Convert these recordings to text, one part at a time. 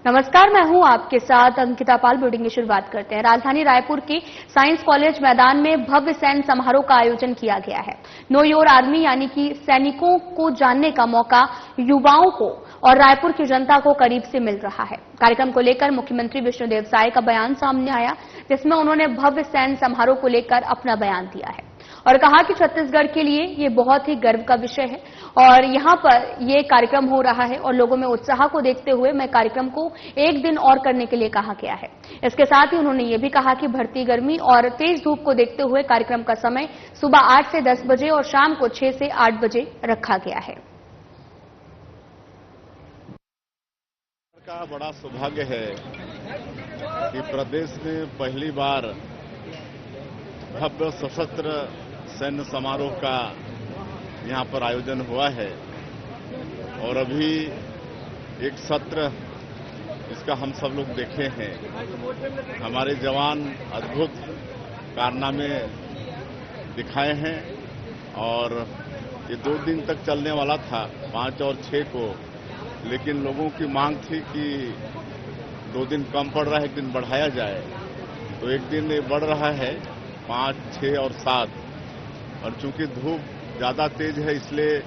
नमस्कार, मैं हूं आपके साथ अंकिता पाल। बुलेटिन की शुरुआत करते हैं। राजधानी रायपुर के साइंस कॉलेज मैदान में भव्य सैन्य समारोह का आयोजन किया गया है। नो योर आर्मी यानी कि सैनिकों को जानने का मौका युवाओं को और रायपुर की जनता को करीब से मिल रहा है। कार्यक्रम को लेकर मुख्यमंत्री विष्णुदेव साय का बयान सामने आया, जिसमें उन्होंने भव्य सैन्य समारोह को लेकर अपना बयान दिया है और कहा कि छत्तीसगढ़ के लिए ये बहुत ही गर्व का विषय है और यहां पर ये कार्यक्रम हो रहा है और लोगों में उत्साह को देखते हुए मैं कार्यक्रम को एक दिन और करने के लिए कहा गया है। इसके साथ ही उन्होंने ये भी कहा कि बढ़ती गर्मी और तेज धूप को देखते हुए कार्यक्रम का समय सुबह 8 से 10 बजे और शाम को 6 से 8 बजे रखा गया है। का बड़ा सौभाग्य है कि प्रदेश में पहली बार भव्य सशस्त्र सैन्य समारोह का यहाँ पर आयोजन हुआ है और अभी एक सत्र इसका हम सब लोग देखे हैं। हमारे जवान अद्भुत कारनामे दिखाए हैं और ये 2 दिन तक चलने वाला था, 5 और 6 को, लेकिन लोगों की मांग थी कि 2 दिन कम पड़ रहा है, 1 दिन बढ़ाया जाए, तो 1 दिन ये बढ़ रहा है 5, 6 और 7। और चूंकि धूप ज्यादा तेज है इसलिए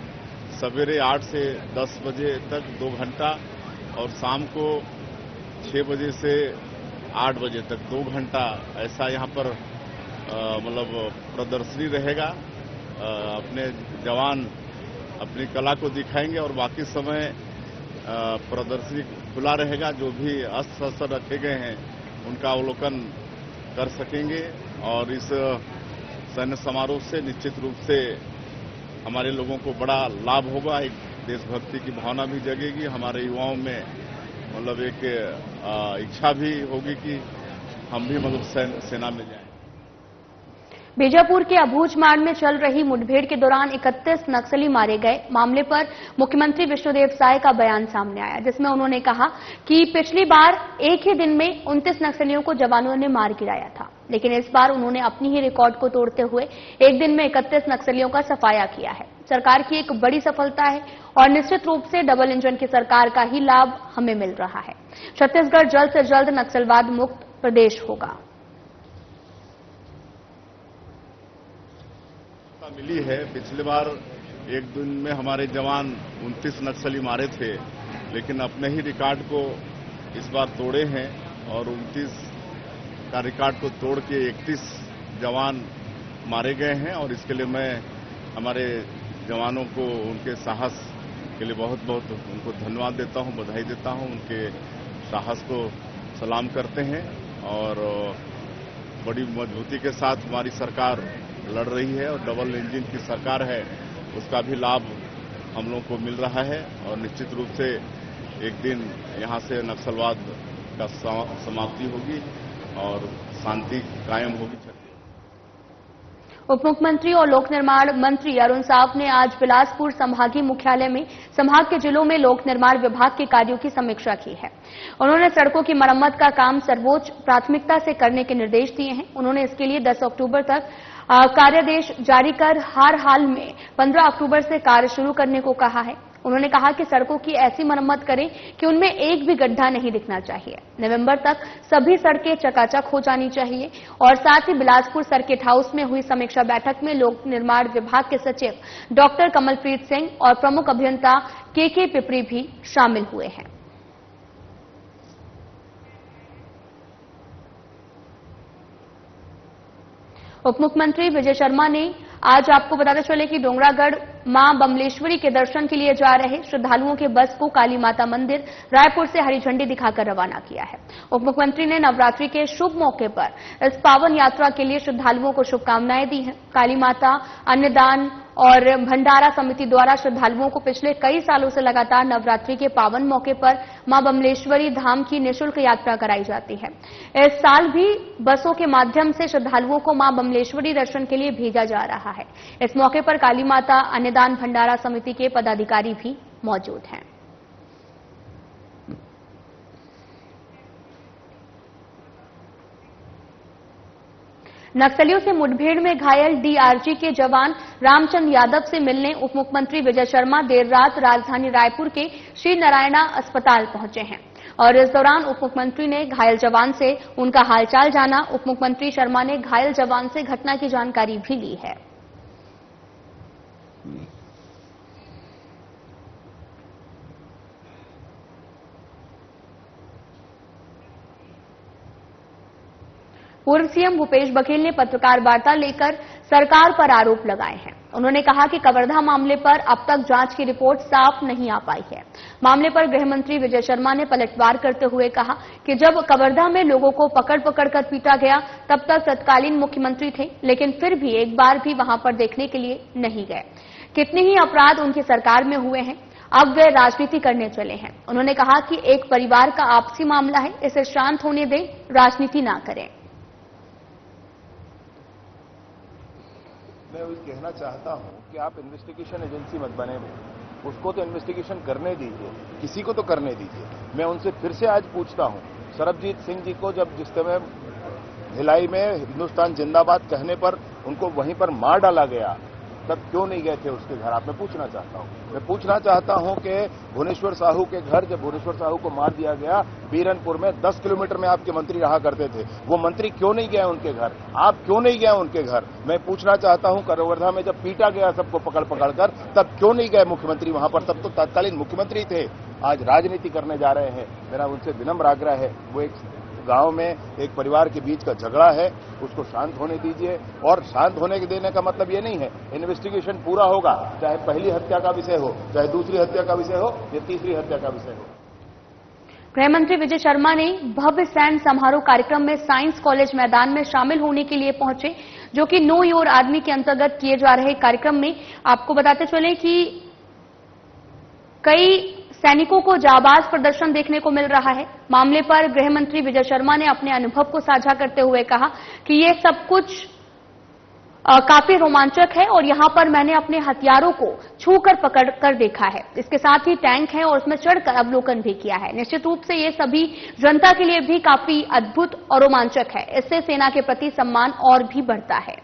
सवेरे 8 से 10 बजे तक 2 घंटा और शाम को 6 बजे से 8 बजे तक 2 घंटा ऐसा यहाँ पर मतलब प्रदर्शनी रहेगा। अपने जवान अपनी कला को दिखाएंगे और बाकी समय प्रदर्शनी खुला रहेगा। जो भी अस्त्र शस्त्र रखे गए हैं उनका अवलोकन कर सकेंगे और इस सैन्य समारोह से निश्चित रूप से हमारे लोगों को बड़ा लाभ होगा। एक देशभक्ति की भावना भी जगेगी, हमारे युवाओं में मतलब एक इच्छा भी होगी कि हम भी मतलब सेना में जाएं। बीजापुर के अबूझमाड़ में चल रही मुठभेड़ के दौरान 31 नक्सली मारे गए मामले पर मुख्यमंत्री विष्णुदेव साय का बयान सामने आया, जिसमें उन्होंने कहा कि पिछली बार एक ही दिन में 29 नक्सलियों को जवानों ने मार गिराया था, लेकिन इस बार उन्होंने अपनी ही रिकॉर्ड को तोड़ते हुए एक दिन में 31 नक्सलियों का सफाया किया है। सरकार की एक बड़ी सफलता है और निश्चित रूप से डबल इंजन की सरकार का ही लाभ हमें मिल रहा है। छत्तीसगढ़ जल्द से जल्द नक्सलवाद मुक्त प्रदेश होगा। मिली है, पिछली बार एक दिन में हमारे जवान 29 नक्सली मारे थे, लेकिन अपने ही रिकॉर्ड को इस बार तोड़े हैं और 29 का रिकॉर्ड को तोड़ के 31 जवान मारे गए हैं और इसके लिए मैं हमारे जवानों को उनके साहस के लिए बहुत बहुत उनको धन्यवाद देता हूं, बधाई देता हूं। उनके साहस को सलाम करते हैं और बड़ी मजबूती के साथ हमारी सरकार लड़ रही है और डबल इंजन की सरकार है, उसका भी लाभ हम लोगों को मिल रहा है और निश्चित रूप से एक दिन यहां से नक्सलवाद का समाप्ति होगी और शांति कायम होगी। उप मुख्यमंत्री और लोक निर्माण मंत्री अरुण साव ने आज बिलासपुर संभागीय मुख्यालय में संभाग के जिलों में लोक निर्माण विभाग के कार्यों की समीक्षा की है। उन्होंने सड़कों की मरम्मत का काम सर्वोच्च प्राथमिकता से करने के निर्देश दिए हैं। उन्होंने इसके लिए 10 अक्टूबर तक कार्यादेश जारी कर हर हाल में 15 अक्टूबर से कार्य शुरू करने को कहा है। उन्होंने कहा कि सड़कों की ऐसी मरम्मत करें कि उनमें एक भी गड्ढा नहीं दिखना चाहिए। नवंबर तक सभी सड़कें चकाचक हो जानी चाहिए और साथ ही बिलासपुर सर्किट हाउस में हुई समीक्षा बैठक में लोक निर्माण विभाग के सचिव डॉक्टर कमलप्रीत सिंह और प्रमुख अभियंता के पिपरी भी शामिल हुए हैं। उप मुख्यमंत्री विजय शर्मा ने आज आपको बताते चले कि डोंगरागढ़ मां बमलेश्वरी के दर्शन के लिए जा रहे श्रद्धालुओं के बस को काली माता मंदिर रायपुर से हरी झंडी दिखाकर रवाना किया है। उप मुख्यमंत्री ने नवरात्रि के शुभ मौके पर इस पावन यात्रा के लिए श्रद्धालुओं को शुभकामनाएं दी हैं। काली माता अन्नदान और भंडारा समिति द्वारा श्रद्धालुओं को पिछले कई सालों से लगातार नवरात्रि के पावन मौके पर मां बमलेश्वरी धाम की निःशुल्क यात्रा कराई जाती है। इस साल भी बसों के माध्यम से श्रद्धालुओं को मां बमलेश्वरी दर्शन के लिए भेजा जा रहा है। इस मौके पर काली माता अन्नदान भंडारा समिति के पदाधिकारी भी मौजूद हैं। नक्सलियों से मुठभेड़ में घायल डीआरजी के जवान रामचंद्र यादव से मिलने उप मुख्यमंत्री विजय शर्मा देर रात राजधानी रायपुर के श्री नारायणा अस्पताल पहुंचे हैं। और इस दौरान उप मुख्यमंत्री ने घायल जवान से उनका हालचाल जाना। उप मुख्यमंत्री शर्मा ने घायल जवान से घटना की जानकारी भी ली है। पूर्व सीएम भूपेश बघेल ने पत्रकार वार्ता लेकर सरकार पर आरोप लगाए हैं। उन्होंने कहा कि कवर्धा मामले पर अब तक जांच की रिपोर्ट साफ नहीं आ पाई है। मामले पर गृह मंत्री विजय शर्मा ने पलटवार करते हुए कहा कि जब कवर्धा में लोगों को पकड़ पकड़ कर पीटा गया तब तक तत्कालीन मुख्यमंत्री थे, लेकिन फिर भी एक बार भी वहां पर देखने के लिए नहीं गए। कितने ही अपराध उनकी सरकार में हुए हैं, अब वे राजनीति करने चले हैं। उन्होंने कहा कि एक परिवार का आपसी मामला है, इसे शांत होने दें, राजनीति ना करें। मैं वही कहना चाहता हूं कि आप इन्वेस्टिगेशन एजेंसी मत बने, उसको तो इन्वेस्टिगेशन करने दीजिए, किसी को तो करने दीजिए। मैं उनसे फिर से आज पूछता हूं, सरबजीत सिंह जी को जब जिस समय भिलाई में हिंदुस्तान जिंदाबाद कहने पर उनको वहीं पर मार डाला गया, तब क्यों नहीं गए थे उसके घर? आप मैं पूछना चाहता हूं। मैं पूछना चाहता हूं कि भुवनेश्वर साहू के घर, जब भुवनेश्वर साहू को मार दिया गया, बीरनपुर में 10 किलोमीटर में आपके मंत्री रहा करते थे, वो मंत्री क्यों नहीं गए उनके घर? आप क्यों नहीं गए उनके घर? मैं पूछना चाहता हूं, कवर्धा में जब पीटा गया सबको पकड़ पकड़ कर, तब क्यों नहीं गए मुख्यमंत्री वहां पर? तब तो तत्कालीन मुख्यमंत्री थे, आज राजनीति करने जा रहे हैं। मेरा उनसे विनम्र आग्रह है, वो एक गांव में एक परिवार के बीच का झगड़ा है, उसको शांत होने दीजिए। और शांत होने के देने का मतलब ये नहीं है इन्वेस्टिगेशन पूरा होगा, चाहे पहली हत्या का विषय हो, चाहे दूसरी हत्या का विषय हो, या तीसरी हत्या का विषय हो। गृह मंत्री विजय शर्मा ने भव्य सैन्य समारोह कार्यक्रम में साइंस कॉलेज मैदान में शामिल होने के लिए पहुंचे, जो कि नो योर आर्मी के अंतर्गत किए जा रहे कार्यक्रम में आपको बताते चले कि कई सैनिकों को जाबाज प्रदर्शन देखने को मिल रहा है। मामले पर गृह मंत्री विजय शर्मा ने अपने अनुभव को साझा करते हुए कहा कि ये सब कुछ काफी रोमांचक है और यहां पर मैंने अपने हथियारों को छूकर पकड़कर देखा है। इसके साथ ही टैंक है और उसमें चढ़कर अवलोकन भी किया है। निश्चित रूप से ये सभी जनता के लिए भी काफी अद्भुत और रोमांचक है। इससे सेना के प्रति सम्मान और भी बढ़ता है।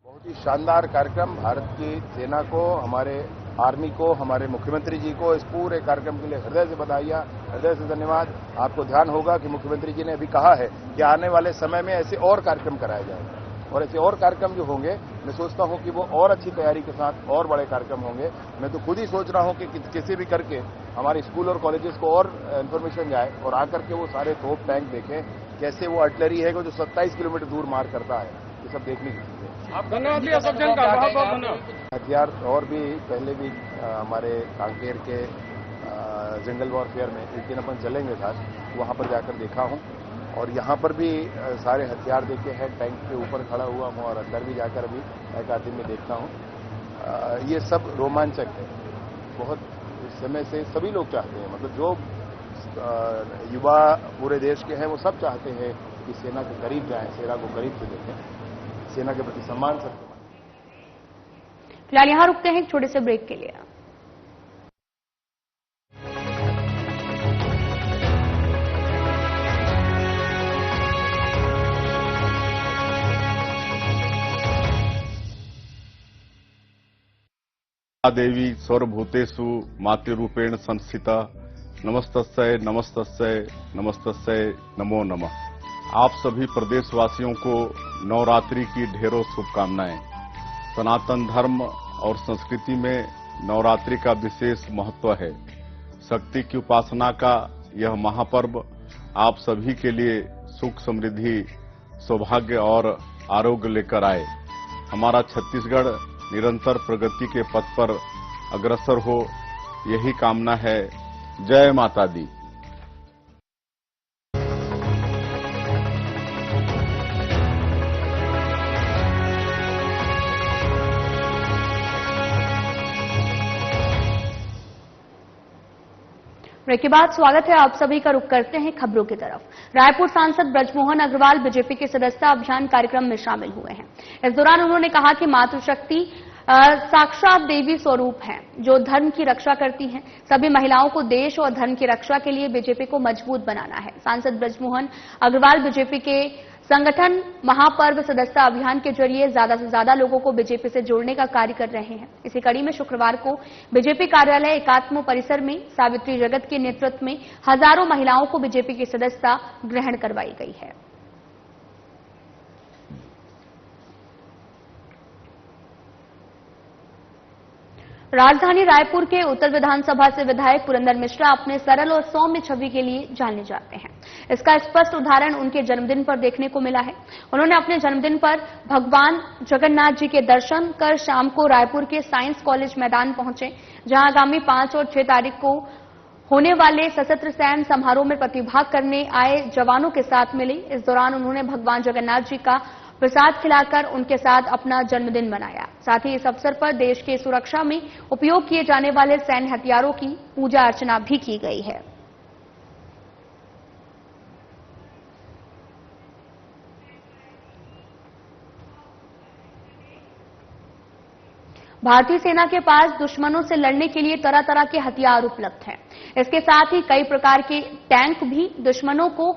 बहुत ही शानदार कार्यक्रम। भारत की सेना को, हमारे आर्मी को, हमारे मुख्यमंत्री जी को इस पूरे कार्यक्रम के लिए हृदय से बधाइयां, हृदय से धन्यवाद। आपको ध्यान होगा कि मुख्यमंत्री जी ने अभी कहा है कि आने वाले समय में ऐसे और कार्यक्रम कराए जाएंगे, और ऐसे और कार्यक्रम जो होंगे, मैं सोचता हूं कि वो और अच्छी तैयारी के साथ और बड़े कार्यक्रम होंगे। मैं तो खुद ही सोच रहा हूं कि किसी भी करके हमारे स्कूल और कॉलेजेस को और इन्फॉर्मेशन जाए और आकर के वो सारे तोप टैंक देखें, कैसे वो आर्टिलरी है जो 27 किलोमीटर दूर मार करता है, ये सब देखने की चीजें। आप धन्यवाद दिया सब जन का, बहुत बहुत धन्यवाद। हथियार और भी पहले भी हमारे कांकेर के जंगल वॉरफेयर में एक दिन अपन चलेंगे साथ, वहां पर जाकर देखा हूं, और यहां पर भी सारे हथियार देखे हैं। टैंक के ऊपर खड़ा हुआ हूं और अंदर भी जाकर अभी एक आदमी में देखता हूं। ये सब रोमांचक है, बहुत समय से सभी लोग चाहते हैं, मतलब जो युवा पूरे देश के हैं वो सब चाहते हैं कि सेना के करीब जाएं, सेना को करीब से देखें, सेना के प्रति सम्मान सकते। फिलहाल यहां रुकते हैं एक छोटे से ब्रेक के लिए। देवी सर्वभूतेषु मातृरूपेण संस्थिता नमस्तस्यै नमस्तस्यै नमस्तस्यै नमो नमः। आप सभी प्रदेशवासियों को नवरात्रि की ढेरों शुभकामनाएं। सनातन धर्म और संस्कृति में नवरात्रि का विशेष महत्व है। शक्ति की उपासना का यह महापर्व आप सभी के लिए सुख, समृद्धि, सौभाग्य और आरोग्य लेकर आए। हमारा छत्तीसगढ़ निरंतर प्रगति के पथ पर अग्रसर हो, यही कामना है। जय माता दी। ब्रेक के बाद स्वागत है आप सभी का। रुख करते हैं खबरों की तरफ। रायपुर सांसद ब्रजमोहन अग्रवाल बीजेपी के सदस्यता अभियान कार्यक्रम में शामिल हुए हैं। इस दौरान उन्होंने कहा कि मातृशक्ति साक्षात देवी स्वरूप है, जो धर्म की रक्षा करती हैं। सभी महिलाओं को देश और धर्म की रक्षा के लिए बीजेपी को मजबूत बनाना है। सांसद ब्रजमोहन अग्रवाल बीजेपी के संगठन महापर्व सदस्यता अभियान के जरिए ज्यादा से ज्यादा लोगों को बीजेपी से जोड़ने का कार्य कर रहे हैं। इसी कड़ी में शुक्रवार को बीजेपी कार्यालय एकात्म परिसर में सावित्री जगत के नेतृत्व में हजारों महिलाओं को बीजेपी की सदस्यता ग्रहण करवाई गई है। राजधानी रायपुर के उत्तर विधानसभा से विधायक पुरंदर मिश्रा अपने सरल और सौम्य छवि के लिए जाने जाते हैं। इसका स्पष्ट उदाहरण उनके जन्मदिन पर देखने को मिला है। उन्होंने अपने जन्मदिन पर भगवान जगन्नाथ जी के दर्शन कर शाम को रायपुर के साइंस कॉलेज मैदान पहुंचे, जहां आगामी 5 और 6 तारीख को होने वाले सशस्त्र सैन्य समारोह में प्रतिभाग करने आए जवानों के साथ मिले। इस दौरान उन्होंने भगवान जगन्नाथ जी का प्रसाद खिलाकर उनके साथ अपना जन्मदिन मनाया। साथ ही इस अवसर पर देश की सुरक्षा में उपयोग किए जाने वाले सैन्य हथियारों की पूजा अर्चना भी की गई है। भारतीय सेना के पास दुश्मनों से लड़ने के लिए तरह तरह के हथियार उपलब्ध हैं। इसके साथ ही कई प्रकार के टैंक भी दुश्मनों को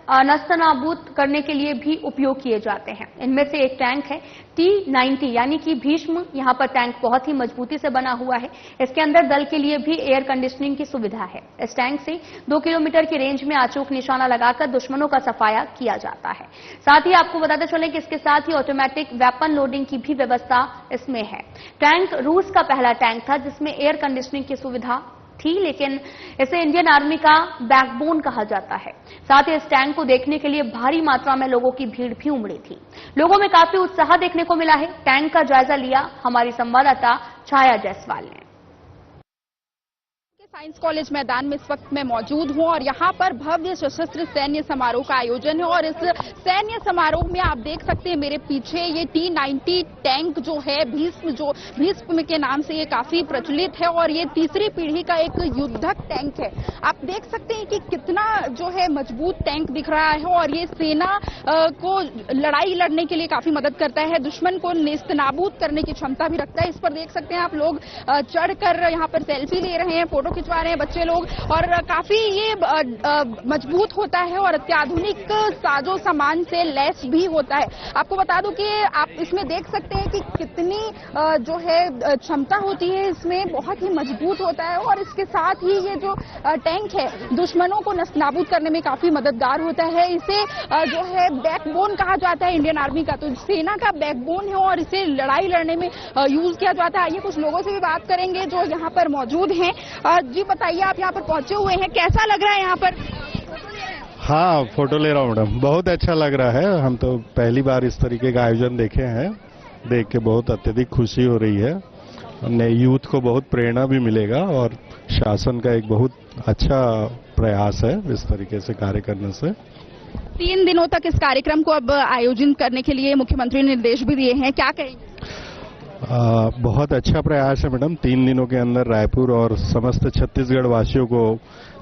नस्तनाबूद करने के लिए भी उपयोग किए जाते हैं। इनमें से एक टैंक है T-90 यानी कि भीष्म। यहां पर टैंक बहुत ही मजबूती से बना हुआ है। इसके अंदर दल के लिए भी एयर कंडीशनिंग की सुविधा है। इस टैंक से 2 किलोमीटर की रेंज में अचूक निशाना लगाकर दुश्मनों का सफाया किया जाता है। साथ ही आपको बताते चलें कि इसके साथ ही ऑटोमेटिक वेपन लोडिंग की भी व्यवस्था इसमें है। टैंक रूस का पहला टैंक था जिसमें एयर कंडीशनिंग की सुविधा थी, लेकिन इसे इंडियन आर्मी का बैकबोन कहा जाता है। साथ ही इस टैंक को देखने के लिए भारी मात्रा में लोगों की भीड़ भी उमड़ी थी। लोगों में काफी उत्साह देखने को मिला है। टैंक का जायजा लिया हमारी संवाददाता छाया जायसवाल ने। साइंस कॉलेज मैदान में इस वक्त मैं मौजूद हूं और यहां पर भव्य सशस्त्र सैन्य समारोह का आयोजन है और इस सैन्य समारोह में आप देख सकते हैं मेरे पीछे ये T-90 टैंक जो है भीष्म के नाम से ये काफी प्रचलित है और ये तीसरी पीढ़ी का एक युद्धक टैंक है। आप देख सकते हैं कि कितना जो है मजबूत टैंक दिख रहा है और ये सेना को लड़ाई लड़ने के लिए काफी मदद करता है, दुश्मन को नेस्तनाबूद करने की क्षमता भी रखता है। इस पर देख सकते हैं आप लोग चढ़कर यहाँ पर सेल्फी ले रहे हैं, फोटो खिंचवा रहे हैं बच्चे लोग और काफी ये मजबूत होता है और अत्याधुनिक साजो सामान से लैस भी होता है। आपको बता दूं कि आप इसमें देख सकते हैं कि कितनी जो है क्षमता होती है, इसमें बहुत ही मजबूत होता है और इसके साथ ही ये जो टैंक है दुश्मनों को नस्तनाबूद करने में काफी मददगार होता है। इसे जो है बैकबोन कहा जाता है इंडियन आर्मी का, तो सेना का बैकबोन है और इसे लड़ाई लड़ने में यूज किया जाता है। आइए कुछ लोगों से भी बात करेंगे जो यहाँ पर मौजूद हैं। जी बताइए, आप यहाँ पर पहुंचे हुए हैं, कैसा लग रहा है यहाँ पर? हाँ, फोटो ले रहा हूँ मैडम, बहुत अच्छा लग रहा है। हम तो पहली बार इस तरीके का आयोजन देखे हैं, देख के बहुत अत्यधिक खुशी हो रही है। नए यूथ को बहुत प्रेरणा भी मिलेगा और शासन का एक बहुत अच्छा प्रयास है इस तरीके से कार्य करने से। 3 दिनों तक इस कार्यक्रम को अब आयोजित करने के लिए मुख्यमंत्री ने निर्देश भी दिए हैं, क्या कहेंगे? बहुत अच्छा प्रयास है मैडम। 3 दिनों के अंदर रायपुर और समस्त छत्तीसगढ़ वासियों को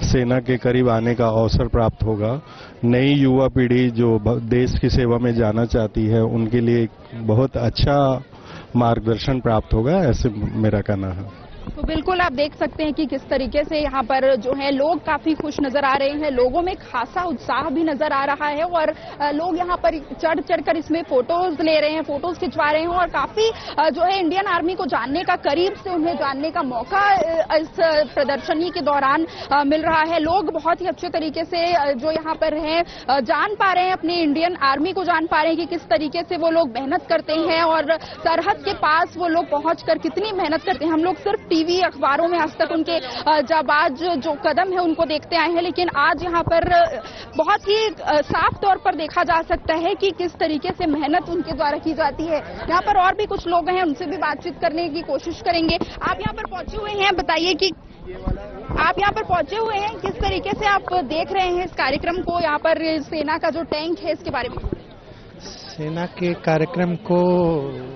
सेना के करीब आने का अवसर प्राप्त होगा। नई युवा पीढ़ी जो देश की सेवा में जाना चाहती है उनके लिए बहुत अच्छा मार्गदर्शन प्राप्त होगा, ऐसे मेरा कहना है। तो बिल्कुल आप देख सकते हैं कि किस तरीके से यहाँ पर जो है लोग काफी खुश नजर आ रहे हैं, लोगों में खासा उत्साह भी नजर आ रहा है और लोग यहाँ पर चढ़ चढ़कर इसमें फोटोज ले रहे हैं, फोटोज खिंचवा रहे हैं और काफी जो है इंडियन आर्मी को जानने का, करीब से उन्हें जानने का मौका इस प्रदर्शनी के दौरान मिल रहा है। लोग बहुत ही अच्छे तरीके से जो यहाँ पर हैं जान पा रहे हैं, अपनी इंडियन आर्मी को जान पा रहे हैं कि किस तरीके से वो लोग मेहनत करते हैं और सरहद के पास वो लोग पहुंचकर कितनी मेहनत करते हैं। हम लोग सिर्फ टीवी अखबारों में आज तक उनके जाबाज जो कदम है उनको देखते आए हैं, लेकिन आज यहाँ पर बहुत ही साफ तौर पर देखा जा सकता है कि किस तरीके से मेहनत उनके द्वारा की जाती है। यहाँ पर और भी कुछ लोग हैं, उनसे भी बातचीत करने की कोशिश करेंगे। आप यहाँ पर पहुंचे हुए हैं, बताइए कि आप यहाँ पर पहुंचे हुए हैं, किस तरीके से आप देख रहे हैं इस कार्यक्रम को? यहाँ पर सेना का जो टैंक है इसके बारे में। सेना के कार्यक्रम को,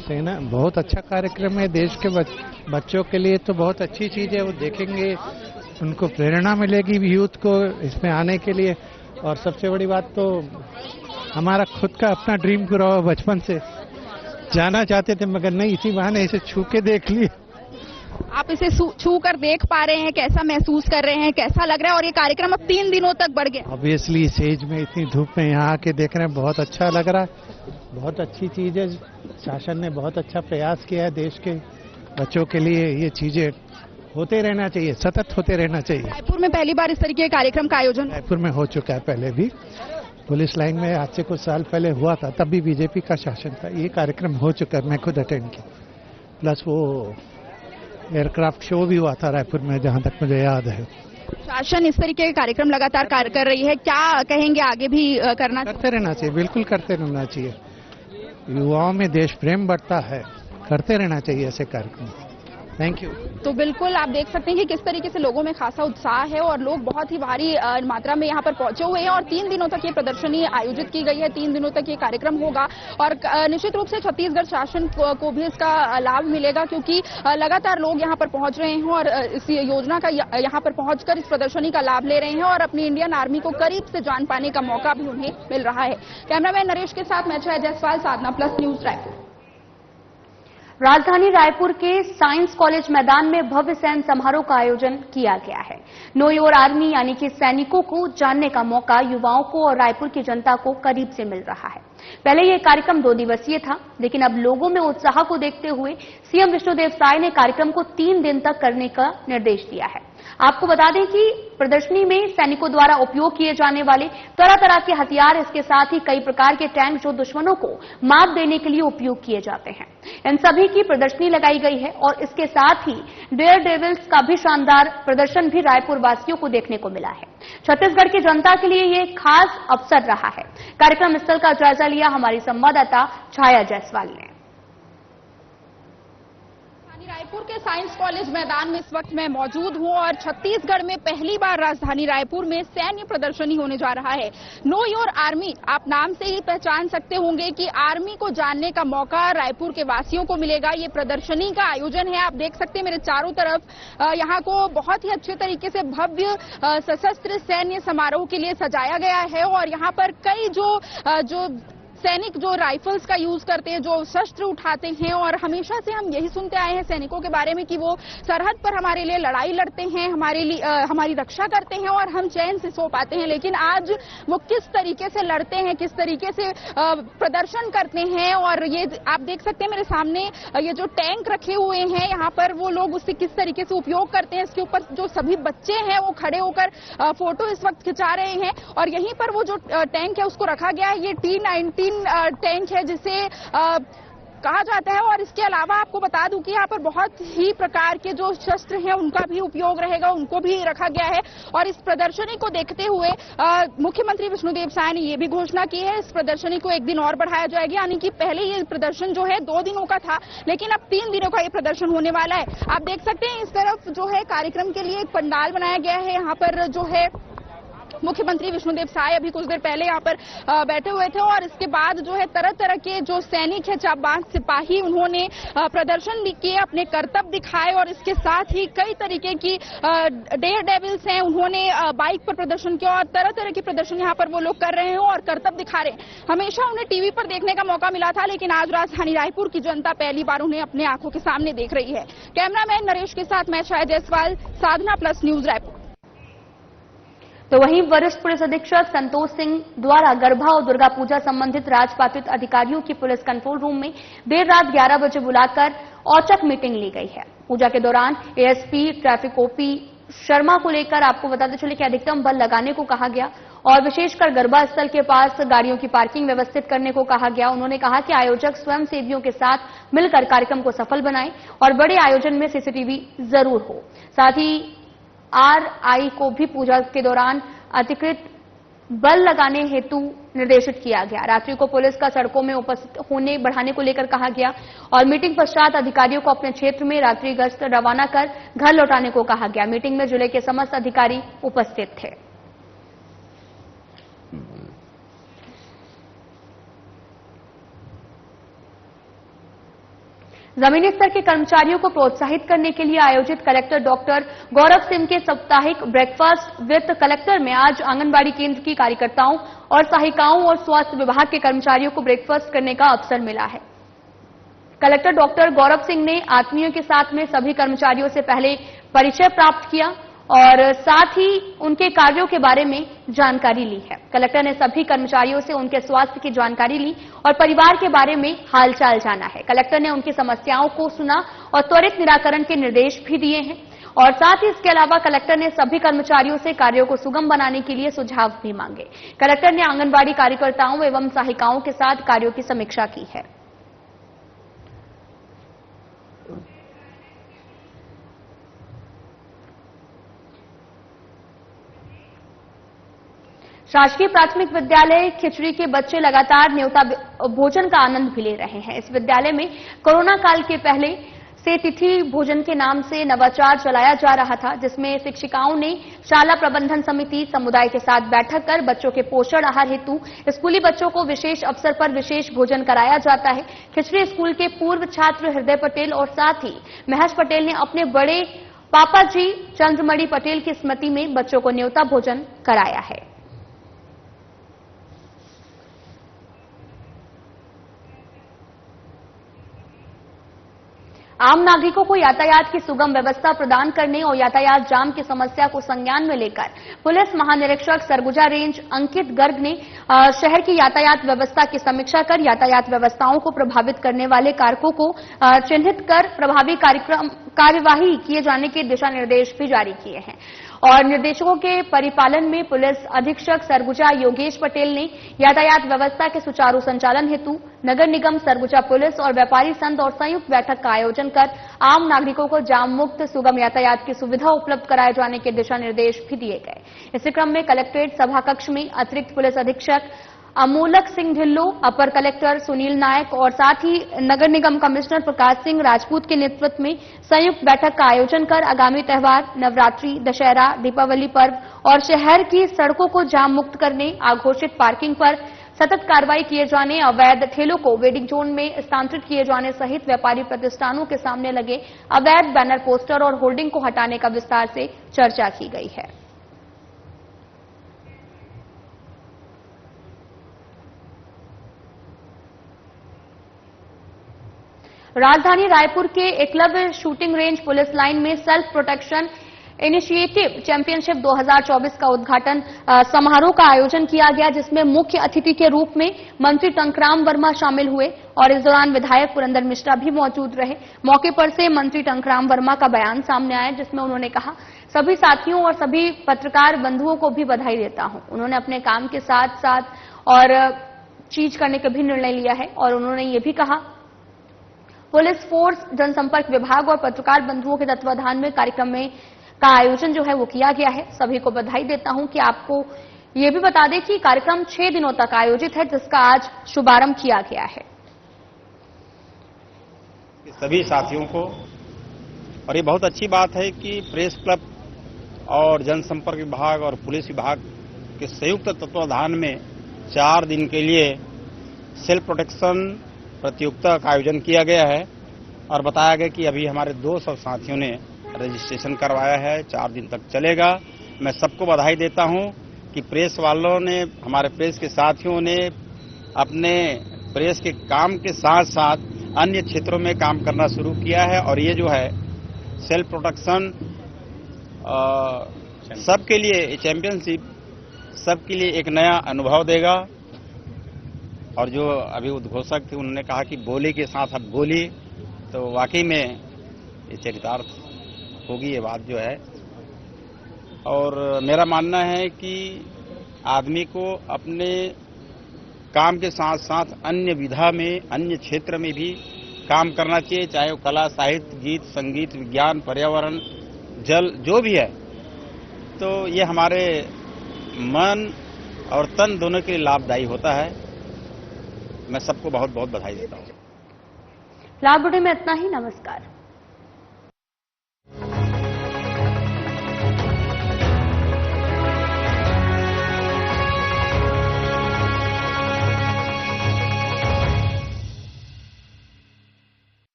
सेना बहुत अच्छा कार्यक्रम है, देश के बच्चों के लिए तो बहुत अच्छी चीज है। वो देखेंगे, उनको प्रेरणा मिलेगी यूथ को इसमें आने के लिए। और सबसे बड़ी बात तो हमारा खुद का अपना ड्रीम पूरा हुआ, बचपन से जाना चाहते थे मगर नहीं, इसी बहाने इसे छू के देख लिए। आप इसे छू कर देख पा रहे हैं, कैसा महसूस कर रहे हैं, कैसा लग रहा है? और ये कार्यक्रम अब 3 दिनों तक बढ़ गया। ऑब्वियसली इस एज में इतनी धूप में यहाँ आके देख रहे हैं, बहुत अच्छा लग रहा है। बहुत अच्छी चीज है, शासन ने बहुत अच्छा प्रयास किया है। देश के बच्चों के लिए ये चीजें होते रहना चाहिए, सतत होते रहना चाहिए। रायपुर में पहली बार इस तरीके के कार्यक्रम का आयोजन रायपुर में हो चुका है, पहले भी पुलिस लाइन में आज से कुछ साल पहले हुआ था, तब भी बीजेपी का शासन था। ये कार्यक्रम हो चुका है, मैं खुद अटेंड किया। प्लस वो एयरक्राफ्ट शो भी हुआ था रायपुर में, जहां तक मुझे याद है। शासन इस तरीके के कार्यक्रम लगातार कार्य कर रही है, क्या कहेंगे आगे भी करते रहना चाहिए, बिल्कुल करते रहना चाहिए। युवाओं में देश प्रेम बढ़ता है, करते रहना चाहिए ऐसे कार्यक्रम। Thank you. तो बिल्कुल आप देख सकते हैं कि किस तरीके से लोगों में खासा उत्साह है और लोग बहुत ही भारी मात्रा में यहाँ पर पहुंचे हुए हैं और 3 दिनों तक ये प्रदर्शनी आयोजित की गई है। 3 दिनों तक ये कार्यक्रम होगा और निश्चित रूप से छत्तीसगढ़ शासन को भी इसका लाभ मिलेगा, क्योंकि लगातार लोग यहाँ पर पहुंच रहे हैं और इस योजना का यहाँ पर पहुंचकर इस प्रदर्शनी का लाभ ले रहे हैं और अपनी इंडियन आर्मी को करीब से जान पाने का मौका भी उन्हें मिल रहा है। कैमरामैन नरेश के साथ मैं छाया जायसवाल, साधना प्लस न्यूज रायपुर। राजधानी रायपुर के साइंस कॉलेज मैदान में भव्य सैन्य समारोह का आयोजन किया गया है। नो योर आर्मी यानी कि सैनिकों को जानने का मौका युवाओं को और रायपुर की जनता को करीब से मिल रहा है। पहले यह कार्यक्रम 2 दिवसीय था, लेकिन अब लोगों में उत्साह को देखते हुए सीएम विष्णुदेव साय ने कार्यक्रम को 3 दिन तक करने का निर्देश दिया है। आपको बता दें कि प्रदर्शनी में सैनिकों द्वारा उपयोग किए जाने वाले तरह तरह के हथियार, इसके साथ ही कई प्रकार के टैंक जो दुश्मनों को मात देने के लिए उपयोग किए जाते हैं, इन सभी की प्रदर्शनी लगाई गई है और इसके साथ ही डेयर डेविल्स का भी शानदार प्रदर्शन भी रायपुर वासियों को देखने को मिला है। छत्तीसगढ़ की जनता के लिए ये खास अवसर रहा है। कार्यक्रम स्थल का जायजा लिया हमारी संवाददाता छाया जायसवाल ने। रायपुर के साइंस कॉलेज मैदान में इस वक्त मैं मौजूद हूं और छत्तीसगढ़ में पहली बार राजधानी रायपुर में सैन्य प्रदर्शनी होने जा रहा है। नो योर आर्मी, आप नाम से ही पहचान सकते होंगे कि आर्मी को जानने का मौका रायपुर के वासियों को मिलेगा। ये प्रदर्शनी का आयोजन है, आप देख सकते हैं मेरे चारों तरफ यहाँ को बहुत ही अच्छे तरीके से भव्य सशस्त्र सैन्य समारोह के लिए सजाया गया है और यहाँ पर कई जो सैनिक जो राइफल्स का यूज करते हैं, जो शस्त्र उठाते हैं और हमेशा से हम यही सुनते आए हैं सैनिकों के बारे में कि वो सरहद पर हमारे लिए लड़ाई लड़ते हैं, हमारी रक्षा करते हैं और हम चैन से सो पाते हैं। लेकिन आज वो किस तरीके से लड़ते हैं, किस तरीके से प्रदर्शन करते हैं और ये आप देख सकते हैं मेरे सामने ये जो टैंक रखे हुए हैं यहाँ पर, वो लोग उससे किस तरीके से उपयोग करते हैं। इसके ऊपर जो सभी बच्चे हैं वो खड़े होकर फोटो इस वक्त खिंचा रहे हैं और यहीं पर वो जो टैंक है उसको रखा गया है। ये T-19 टैंक है जिसे कहा जाता है और इसके अलावा आपको बता दूं कि यहाँ पर बहुत ही प्रकार के जो शस्त्र हैं उनका भी उपयोग रहेगा, उनको भी रखा गया है। और इस प्रदर्शनी को देखते हुए मुख्यमंत्री विष्णुदेव साय ने ये भी घोषणा की है, इस प्रदर्शनी को 1 दिन और बढ़ाया जाएगा, यानी कि पहले ये प्रदर्शन जो है 2 दिनों का था, लेकिन अब 3 दिनों का ये प्रदर्शन होने वाला है। आप देख सकते हैं इस तरफ जो है कार्यक्रम के लिए एक पंडाल बनाया गया है। यहाँ पर जो है मुख्यमंत्री विष्णुदेव साय अभी कुछ देर पहले यहाँ पर बैठे हुए थे और इसके बाद जो है तरह तरह के जो सैनिक है, चाबाज सिपाही, उन्होंने प्रदर्शन किए, अपने कर्तव्य दिखाए और इसके साथ ही कई तरीके की डेयर डेविल्स हैं, उन्होंने बाइक पर प्रदर्शन किया और तरह तरह की प्रदर्शन यहाँ पर वो लोग कर रहे हैं और कर्तव्य दिखा रहे हैं। हमेशा उन्हें टीवी पर देखने का मौका मिला था, लेकिन आज राजधानी रायपुर की जनता पहली बार उन्हें अपने आंखों के सामने देख रही है। कैमरामैन नरेश के साथ मैं छाया जायसवाल, साधना प्लस न्यूज रायपुर। तो वहीं वरिष्ठ पुलिस अधीक्षक संतोष सिंह द्वारा गरबा और दुर्गा पूजा संबंधित राजपात्रित अधिकारियों की पुलिस कंट्रोल रूम में देर रात 11 बजे बुलाकर औचक मीटिंग ली गई है। पूजा के दौरान एएसपी ट्रैफिक ओपी शर्मा को लेकर आपको बताते चले कि अधिकतम बल लगाने को कहा गया और विशेषकर गरबा स्थल के पास गाड़ियों की पार्किंग व्यवस्थित करने को कहा गया। उन्होंने कहा कि आयोजक स्वयंसेवियों के साथ मिलकर कार्यक्रम को सफल बनाएं और बड़े आयोजन में सीसीटीवी जरूर हो। साथ ही आरआई को भी पूजा के दौरान अतिरिक्त बल लगाने हेतु निर्देशित किया गया। रात्रि को पुलिस का सड़कों में उपस्थित होने बढ़ाने को लेकर कहा गया और मीटिंग पश्चात अधिकारियों को अपने क्षेत्र में रात्रि गश्त रवाना कर घर लौटाने को कहा गया। मीटिंग में जिले के समस्त अधिकारी उपस्थित थे। जमीनी स्तर के कर्मचारियों को प्रोत्साहित करने के लिए आयोजित कलेक्टर डॉक्टर गौरव सिंह के साप्ताहिक ब्रेकफास्ट विद कलेक्टर में आज आंगनबाड़ी केंद्र की कार्यकर्ताओं और सहायिकाओं और स्वास्थ्य विभाग के कर्मचारियों को ब्रेकफास्ट करने का अवसर मिला है। कलेक्टर डॉक्टर गौरव सिंह ने आत्मीयों के साथ में सभी कर्मचारियों से पहले परिचय प्राप्त किया और साथ ही उनके कार्यों के बारे में जानकारी ली है। कलेक्टर ने सभी कर्मचारियों से उनके स्वास्थ्य की जानकारी ली और परिवार के बारे में हालचाल जाना है। कलेक्टर ने उनकी समस्याओं को सुना और त्वरित निराकरण के निर्देश भी दिए हैं और साथ ही इसके अलावा कलेक्टर ने सभी कर्मचारियों से कार्यों को सुगम बनाने के लिए सुझाव भी मांगे। कलेक्टर ने आंगनबाड़ी कार्यकर्ताओं एवं सहायिकाओं के साथ कार्यों की समीक्षा की है। शासकीय प्राथमिक विद्यालय खिचड़ी के बच्चे लगातार न्योता भोजन का आनंद भी ले रहे हैं। इस विद्यालय में कोरोना काल के पहले से तिथि भोजन के नाम से नवाचार चलाया जा रहा था, जिसमें शिक्षिकाओं ने शाला प्रबंधन समिति समुदाय के साथ बैठक कर बच्चों के पोषण आहार हेतु स्कूली बच्चों को विशेष अवसर पर विशेष भोजन कराया जाता है। खिचड़ी स्कूल के पूर्व छात्र हृदय पटेल और साथ ही महेश पटेल ने अपने बड़े पापा जी चंद्रमणि पटेल की स्मृति में बच्चों को न्योता भोजन कराया है। आम नागरिकों को यातायात की सुगम व्यवस्था प्रदान करने और यातायात जाम की समस्या को संज्ञान में लेकर पुलिस महानिरीक्षक सरगुजा रेंज अंकित गर्ग ने शहर की यातायात व्यवस्था की समीक्षा कर यातायात व्यवस्थाओं को प्रभावित करने वाले कारकों को चिन्हित कर प्रभावी कार्यवाही किए जाने के दिशा निर्देश भी जारी किए हैं और निर्देशों के परिपालन में पुलिस अधीक्षक सरगुजा योगेश पटेल ने यातायात व्यवस्था के सुचारू संचालन हेतु नगर निगम सरगुजा पुलिस और व्यापारी संघ और संयुक्त बैठक का आयोजन कर आम नागरिकों को जाम मुक्त सुगम यातायात की सुविधा उपलब्ध कराए जाने के दिशा निर्देश भी दिए गए। इसी क्रम में कलेक्ट्रेट सभा कक्ष में अतिरिक्त पुलिस अधीक्षक अमोलक सिंह ढिल्लो, अपर कलेक्टर सुनील नायक और साथ ही नगर निगम कमिश्नर प्रकाश सिंह राजपूत के नेतृत्व में संयुक्त बैठक का आयोजन कर आगामी त्योहार नवरात्रि, दशहरा, दीपावली पर्व और शहर की सड़कों को जाम मुक्त करने, अघोषित पार्किंग पर सतत कार्रवाई किए जाने, अवैध ठेलों को वेडिंग जोन में स्थानांतरित किए जाने सहित व्यापारी प्रतिष्ठानों के सामने लगे अवैध बैनर, पोस्टर और होर्डिंग को हटाने का विस्तार से चर्चा की गई है। राजधानी रायपुर के Eklavya shooting range police line में सेल्फ प्रोटेक्शन इनिशिएटिव चैंपियनशिप 2024 का उद्घाटन समारोह का आयोजन किया गया, जिसमें मुख्य अतिथि के रूप में मंत्री टंकराम वर्मा शामिल हुए और इस दौरान विधायक पुरंदर मिश्रा भी मौजूद रहे। मौके पर से मंत्री टंकराम वर्मा का बयान सामने आया, जिसमें उन्होंने कहा, सभी साथियों और सभी पत्रकार बंधुओं को भी बधाई देता हूं। उन्होंने अपने काम के साथ साथ और चीज करने का भी निर्णय लिया है और उन्होंने ये भी कहा, पुलिस फोर्स, जनसंपर्क विभाग और पत्रकार बंधुओं के तत्वाधान में कार्यक्रम में का आयोजन जो है वो किया गया है। सभी को बधाई देता हूं कि आपको ये भी बता दें कि कार्यक्रम 6 दिनों तक आयोजित है, जिसका आज शुभारंभ किया गया है। सभी साथियों को, और ये बहुत अच्छी बात है कि प्रेस क्लब और जनसंपर्क विभाग और पुलिस विभाग के संयुक्त तत्वाधान में 4 दिन के लिए सेल्फ प्रोटेक्शन प्रतियोगिता का आयोजन किया गया है और बताया गया कि अभी हमारे 200 साथियों ने रजिस्ट्रेशन करवाया है, 4 दिन तक चलेगा। मैं सबको बधाई देता हूं कि प्रेस वालों ने, हमारे प्रेस के साथियों ने अपने प्रेस के काम के साथ साथ अन्य क्षेत्रों में काम करना शुरू किया है और ये जो है सेल्फ प्रोटेक्शन सबके लिए, चैंपियनशिप सबके लिए एक नया अनुभव देगा। और जो अभी उद्घोषक थे उन्होंने कहा कि बोली के साथ अब गोली, तो वाकई में ये चरितार्थ होगी ये बात जो है। और मेरा मानना है कि आदमी को अपने काम के साथ साथ अन्य विधा में, अन्य क्षेत्र में भी काम करना चाहिए, चाहे वो कला, साहित्य, गीत, संगीत, विज्ञान, पर्यावरण, जल, जो भी है। तो ये हमारे मन और तन दोनों के लिए लाभदायी होता है। मैं सबको बहुत बहुत बधाई देता हूँ। फिलहाल बुलेटिन में इतना ही। नमस्कार।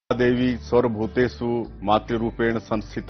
देवी सर्वभूतेषु मातृरूपेण संस्थिता।